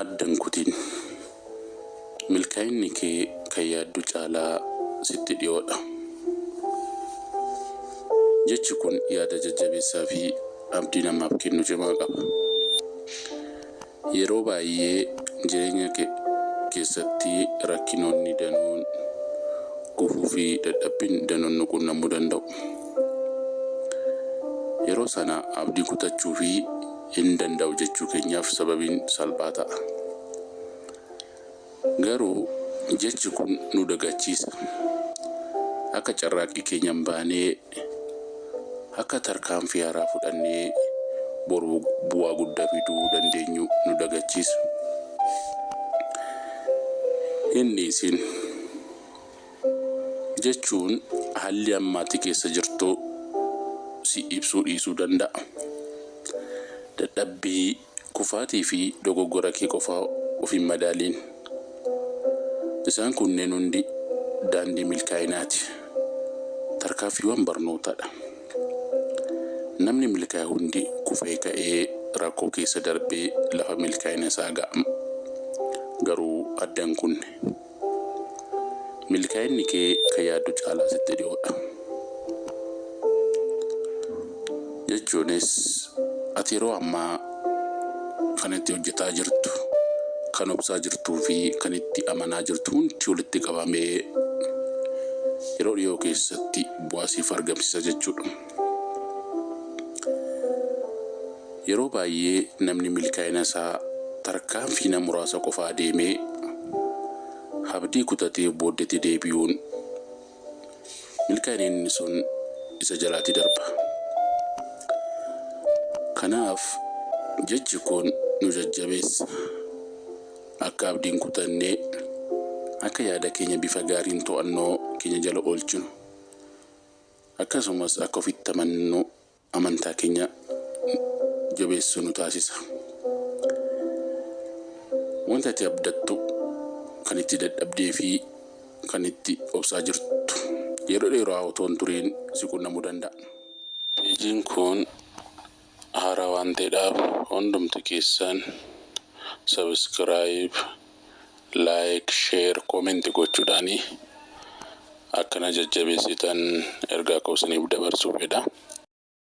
addan kutiin milkaa'inni kee kan yaaddu caalaa sitti dhiyoodha. Jechi kun yaada jajjabeessaa fi abdii namaaf kennu cimaa qaba. Yeroo baay'ee jireenya keessatti rakkinoonni danuun gufuu fi dadhabbiin danuun nu quunnamuu danda'u. Yeroo sana abdii kutachuu fi hin danda'u jechuu keenyaaf sababiin salphaa ta'a. Garuu jechi kun nu dagachiisa. Akka carraaqqii keenya hin baanee, akka tarkaanfii haaraa fudhannee boru bu'aa guddaa fiduu dandeenyu nu dagachiisa. Inni isin jechuun haalli ammaatti keessa jirtu si ibsuu dhiisuu danda'a. Dadhabbii, kufaatii fi dogoggora kee qofaa of hin madaaliin. Isaan kunneen hundi daandii milkaa'inaati. Tarkaanfiiwwan barnootaadha. Namni milkaa'e hundi kufee ka'ee rakkoo keessa darbee lafa milkaa'ina isaa ga'a. Garuu addaan kunne. Milkaa'inni kee kan yaaddu caalaa sitti dhiyoodha. Jechuunis ati yeroo ammaa kan itti hojjetaa jirtu, kan obsaa jirtuu fi kan itti amanaa jirtu hundi walitti qabamee yeroo dhiyoo keessatti bu'aa siif argamsiisa jechuudha. Yeroo baay'ee namni milkaa'ina isaa tarkaanfii muraasa qofaa deemee abdii kutatee booddeetti deebi'uun milkaa'inni sun isa jalaatti darba. Kanaaf jechi kun nu jajjabeessa. Akka abdiin kutannee, akka yaada keenya bifa gaariin to'annoo keenya jala oolchinu, akkasumas akka ofitti amannu amantaa keenya jabeessu nu taasisa. Wanta ati abdattu, kan itti dadhabdee fi kan itti obsaa jirtu yeroo dheeraa otoo hin turiin si quunnamuu danda'a. Hojiin kun haaraa waan ta'eedhaaf hundumti keessan subscribe, like, share, comment gochuudhaani akkana jajjabeessitan ergaa qoosaniif dabarsuu fedha.